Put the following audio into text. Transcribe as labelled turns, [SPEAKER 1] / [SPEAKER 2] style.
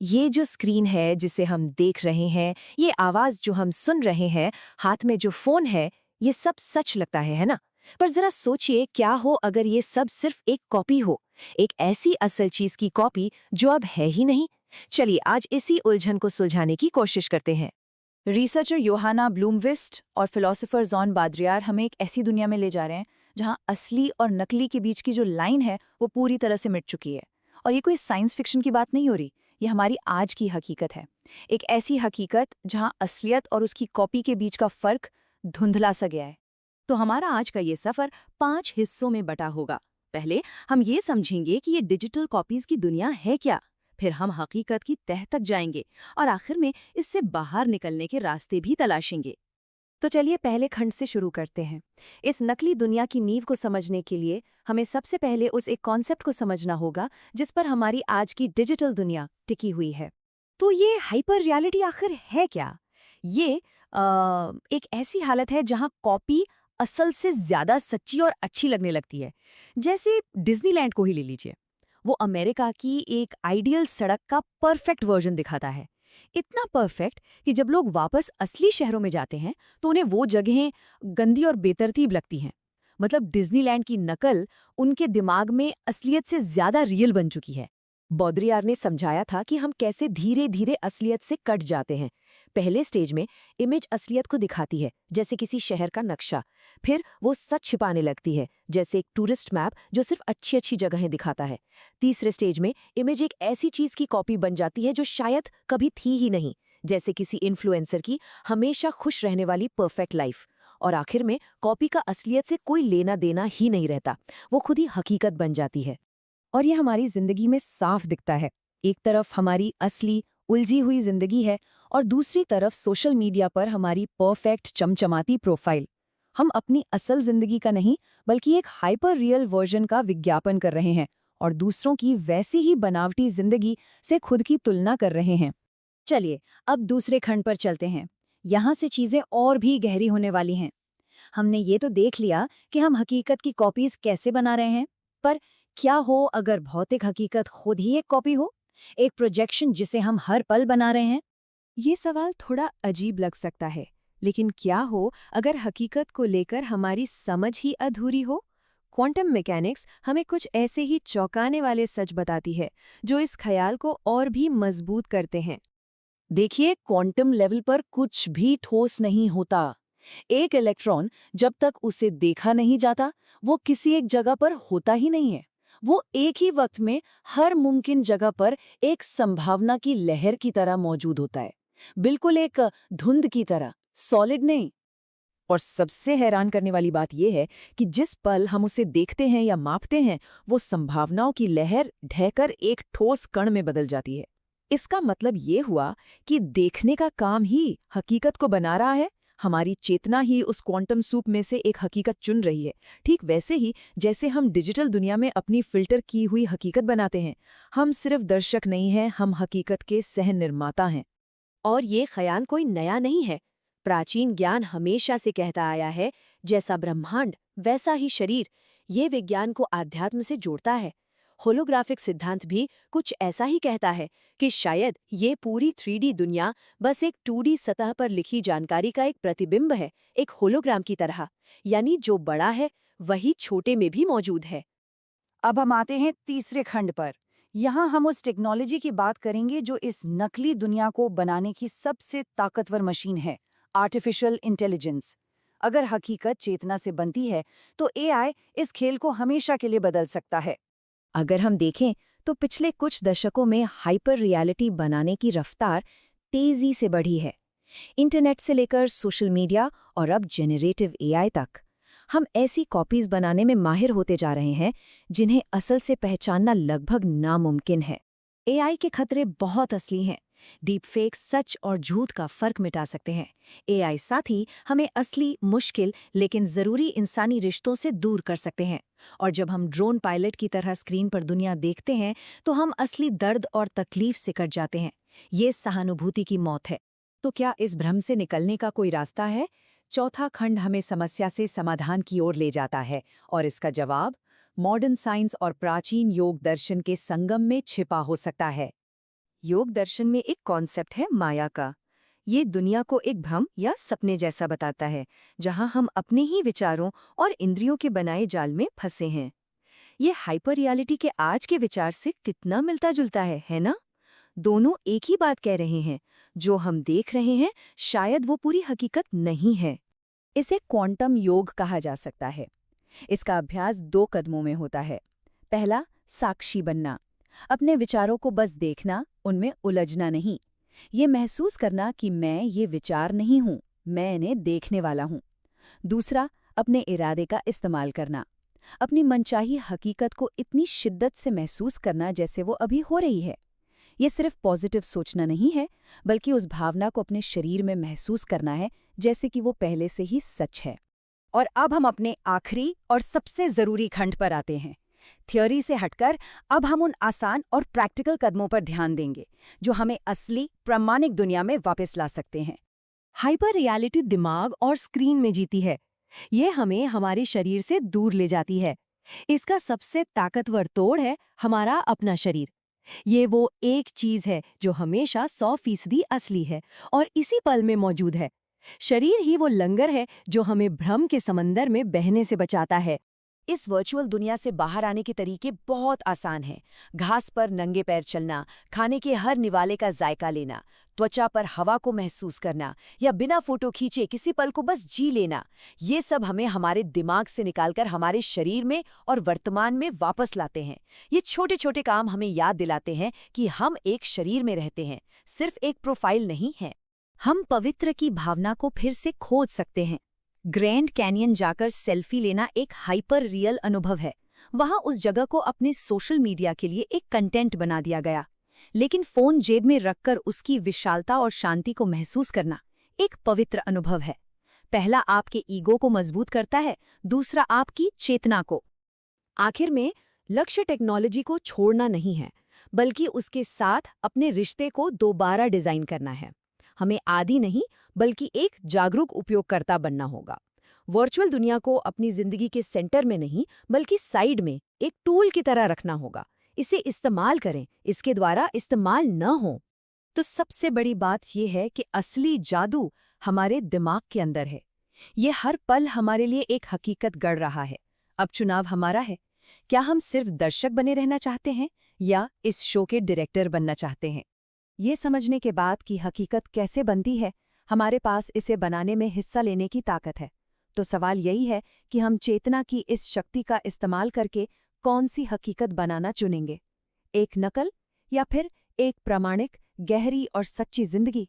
[SPEAKER 1] ये जो स्क्रीन है जिसे हम देख रहे हैं, ये आवाज जो हम सुन रहे हैं, हाथ में जो फोन है, ये सब सच लगता है ना? पर जरा सोचिए क्या हो अगर ये सब सिर्फ एक कॉपी हो, एक ऐसी असल चीज की कॉपी जो अब है ही नहीं। चलिए आज इसी उलझन को सुलझाने की कोशिश करते हैं।
[SPEAKER 2] रिसर्चर योहाना ब्लूमविस्ट और फिलोसोफर जॉन बाद्रियार हमें एक ऐसी दुनिया में ले जा रहे हैं जहां असली और नकली के बीच की जो लाइन है वो पूरी तरह से मिट चुकी है। और ये कोई साइंस फिक्शन की बात नहीं हो रही, ये हमारी आज की हकीकत है। एक ऐसी हकीकत जहां असलियत और उसकी कॉपी के बीच का फर्क धुंधला सा गया है।
[SPEAKER 1] तो हमारा आज का ये सफर 5 हिस्सों में बटा होगा। पहले हम ये समझेंगे कि ये डिजिटल कॉपीज की दुनिया है क्या, फिर हम हकीकत की तह तक जाएंगे और आखिर में इससे बाहर निकलने के रास्ते भी तलाशेंगे। तो चलिए पहले खंड से शुरू करते हैं। इस नकली दुनिया की नींव को समझने के लिए हमें सबसे पहले उस एक कॉन्सेप्ट को समझना होगा जिस पर हमारी आज की डिजिटल दुनिया टिकी हुई है। तो ये हाइपर रियलिटी आखिर है क्या? ये एक ऐसी हालत है जहां कॉपी असल से ज्यादा सच्ची और अच्छी लगने लगती है। जैसे डिज्नीलैंड को ही ले लीजिए। वो अमेरिका की एक आइडियल सड़क का परफेक्ट वर्जन दिखाता है। इतना परफेक्ट कि जब लोग वापस असली शहरों में जाते हैं तो उन्हें वो जगहें गंदी और बेतरतीब लगती हैं। मतलब डिज्नीलैंड की नकल उनके दिमाग में असलियत से ज्यादा रियल बन चुकी है। बौद्रियार ने समझाया था कि हम कैसे धीरे धीरे असलियत से कट जाते हैं। पहले स्टेज में इमेज असलियत को दिखाती है, जैसे किसी शहर का नक्शा। फिर वो सच छिपाने लगती है, जैसे एक टूरिस्ट मैप जो सिर्फ अच्छी अच्छी जगहें दिखाता है। तीसरे स्टेज में इमेज एक ऐसी चीज की कॉपी बन जाती है जो शायद कभी थी ही नहीं, जैसे किसी इन्फ्लुएंसर की हमेशा खुश रहने वाली परफेक्ट लाइफ। और आखिर में कॉपी का असलियत से कोई लेना देना ही नहीं रहता, वो खुद ही हकीकत बन जाती है। और ये हमारी जिंदगी में साफ दिखता है। एक तरफ हमारी असली उलझी हुई जिंदगी है और दूसरी तरफ सोशल मीडिया पर हमारी परफेक्ट चमचमाती प्रोफाइल। हम अपनी असल जिंदगी का नहीं बल्कि एक हाइपर रियल वर्जन का विज्ञापन कर रहे हैं और दूसरों की वैसी ही बनावटी जिंदगी से खुद की तुलना कर रहे हैं। चलिए अब दूसरे खंड पर चलते हैं। यहाँ से चीजें और भी गहरी होने वाली हैं। हमने ये तो देख लिया कि हम हकीकत की कॉपीज कैसे बना रहे हैं, पर क्या हो अगर भौतिक हकीकत खुद ही एक कॉपी हो, एक प्रोजेक्शन जिसे हम हर पल बना रहे हैं? ये सवाल थोड़ा अजीब लग सकता है, लेकिन क्या हो अगर हकीकत को लेकर हमारी समझ ही अधूरी हो? क्वांटम मैकेनिक्स हमें कुछ ऐसे ही चौंकाने वाले सच बताती है, जो इस ख्याल को और भी मजबूत करते हैं। देखिए, क्वांटम लेवल पर कुछ भी ठोस नहीं होता। एक इलेक्ट्रॉन जब तक उसे देखा नहीं जाता, वो किसी एक जगह पर होता ही नहीं है। वो एक ही वक्त में हर मुमकिन जगह पर एक संभावना की लहर की तरह मौजूद होता है, बिल्कुल एक धुंध की तरह, सॉलिड नहीं। और सबसे हैरान करने वाली बात यह है कि जिस पल हम उसे देखते हैं या मापते हैं, वो संभावनाओं की लहर ढहकर एक ठोस कण में बदल जाती है। इसका मतलब ये हुआ कि देखने का काम ही हकीकत को बना रहा है। हमारी चेतना ही उस क्वांटम सूप में से एक हकीकत चुन रही है। ठीक वैसे ही जैसे हम डिजिटल दुनिया में अपनी फिल्टर की हुई हकीकत बनाते हैं। हम सिर्फ दर्शक नहीं हैं, हम हकीकत के सह निर्माता हैं। और ये ख्याल कोई नया नहीं है। प्राचीन ज्ञान हमेशा से कहता आया है, जैसा ब्रह्मांड वैसा ही शरीर। ये विज्ञान को आध्यात्म से जोड़ता है। होलोग्राफिक सिद्धांत भी कुछ ऐसा ही कहता है कि शायद ये पूरी 3D दुनिया बस एक 2D सतह पर लिखी जानकारी का एक प्रतिबिंब है, एक होलोग्राम की तरह। यानी जो बड़ा है वही छोटे में भी मौजूद है।
[SPEAKER 2] अब हम आते हैं तीसरे खंड पर। यहाँ हम उस टेक्नोलॉजी की बात करेंगे जो इस नकली दुनिया को बनाने की सबसे ताकतवर मशीन है, आर्टिफिशियल इंटेलिजेंस। अगर हकीकत चेतना से बनती है तो एआई इस खेल को हमेशा के लिए बदल सकता है।
[SPEAKER 1] अगर हम देखें तो पिछले कुछ दशकों में हाइपर रियलिटी बनाने की रफ्तार तेजी से बढ़ी है। इंटरनेट से लेकर सोशल मीडिया और अब जेनरेटिव एआई तक हम ऐसी कॉपीज बनाने में माहिर होते जा रहे हैं जिन्हें असल से पहचानना लगभग नामुमकिन है। एआई के खतरे बहुत असली हैं। डीप फेक सच और झूठ का फर्क मिटा सकते हैं। एआई साथ ही हमें असली, मुश्किल लेकिन जरूरी इंसानी रिश्तों से दूर कर सकते हैं। और जब हम ड्रोन पायलट की तरह स्क्रीन पर दुनिया देखते हैं तो हम असली दर्द और तकलीफ से कट जाते हैं। ये सहानुभूति की मौत है। तो क्या इस भ्रम से निकलने का कोई रास्ता है? चौथा खंड हमें समस्या से समाधान की ओर ले जाता है और इसका जवाब मॉडर्न साइंस और प्राचीन योग दर्शन के संगम में छिपा हो सकता है। योग दर्शन में एक कॉन्सेप्ट है माया का। ये दुनिया को एक भ्रम या सपने जैसा बताता है, जहां हम अपने ही विचारों और इंद्रियों के बनाए जाल में फंसे हैं। ये हाइपर रियलिटी के आज के विचार से कितना मिलता जुलता है ना? दोनों एक ही बात कह रहे हैं, जो हम देख रहे हैं शायद वो पूरी हकीकत नहीं है।
[SPEAKER 2] इसे क्वांटम योग कहा जा सकता है। इसका अभ्यास 2 कदमों में होता है। पहला, साक्षी बनना। अपने विचारों को बस देखना, उनमें उलझना नहीं। ये महसूस करना कि मैं ये विचार नहीं हूं, मैं इन्हें देखने वाला हूं। दूसरा, अपने इरादे का इस्तेमाल करना। अपनी मनचाही हकीकत को इतनी शिद्दत से महसूस करना जैसे वो अभी हो रही है। ये सिर्फ पॉजिटिव सोचना नहीं है, बल्कि उस भावना को अपने शरीर में महसूस करना है जैसे कि वो पहले से ही सच है।
[SPEAKER 1] और अब हम अपने आखिरी और सबसे जरूरी खंड पर आते हैं। थ्योरी से हटकर अब हम उन आसान और प्रैक्टिकल कदमों पर ध्यान देंगे, जो हमें असली प्रामाणिक दुनिया में वापस ला सकते हैं। हाइपर रियलिटी दिमाग और स्क्रीन में जीती है। ये हमें हमारे शरीर से दूर ले जाती है। इसका सबसे ताकतवर तोड़ है हमारा अपना शरीर। ये वो एक चीज है जो हमेशा 100% असली है और इसी पल में मौजूद है। शरीर ही वो लंगर है जो हमें भ्रम के समंदर में बहने से बचाता है। इस वर्चुअल दुनिया से बाहर आने के तरीके बहुत आसान हैं। घास पर नंगे पैर चलना, खाने के हर निवाले का जायका लेना, त्वचा पर हवा को महसूस करना या बिना फोटो खींचे किसी पल को बस जी लेना, ये सब हमें हमारे दिमाग से निकालकर हमारे शरीर में और वर्तमान में वापस लाते हैं। ये छोटे छोटे काम हमें याद दिलाते हैं कि हम एक शरीर में रहते हैं, सिर्फ एक प्रोफाइल नहीं है। हम पवित्र की भावना को फिर से खोज सकते हैं। ग्रैंड कैनियन जाकर सेल्फी लेना एक हाइपर रियल अनुभव है। वहां उस जगह को अपने सोशल मीडिया के लिए एक कंटेंट बना दिया गया, लेकिन फोन जेब में रखकर उसकी विशालता और शांति को महसूस करना एक पवित्र अनुभव है। पहला आपके ईगो को मजबूत करता है, दूसरा आपकी चेतना को। आखिर में लक्ष्य टेक्नोलॉजी को छोड़ना नहीं है, बल्कि उसके साथ अपने रिश्ते को दोबारा डिजाइन करना है। हमें आदी नहीं, बल्कि एक जागरूक उपयोगकर्ता बनना होगा। वर्चुअल दुनिया को अपनी जिंदगी के सेंटर में नहीं, बल्कि साइड में एक टूल की तरह रखना होगा। इसे इस्तेमाल करें, इसके द्वारा इस्तेमाल न हो। तो सबसे बड़ी बात यह है कि असली जादू हमारे दिमाग के अंदर है। ये हर पल हमारे लिए एक हकीकत गढ़ रहा है। अब चुनाव हमारा है। क्या हम सिर्फ दर्शक बने रहना चाहते हैं या इस शो के डायरेक्टर बनना चाहते हैं? ये समझने के बाद कि हकीकत कैसे बनती है, हमारे पास इसे बनाने में हिस्सा लेने की ताकत है। तो सवाल यही है कि हम चेतना की इस शक्ति का इस्तेमाल करके कौन सी हकीकत बनाना चुनेंगे, एक नकल या फिर एक प्रामाणिक, गहरी और सच्ची जिंदगी।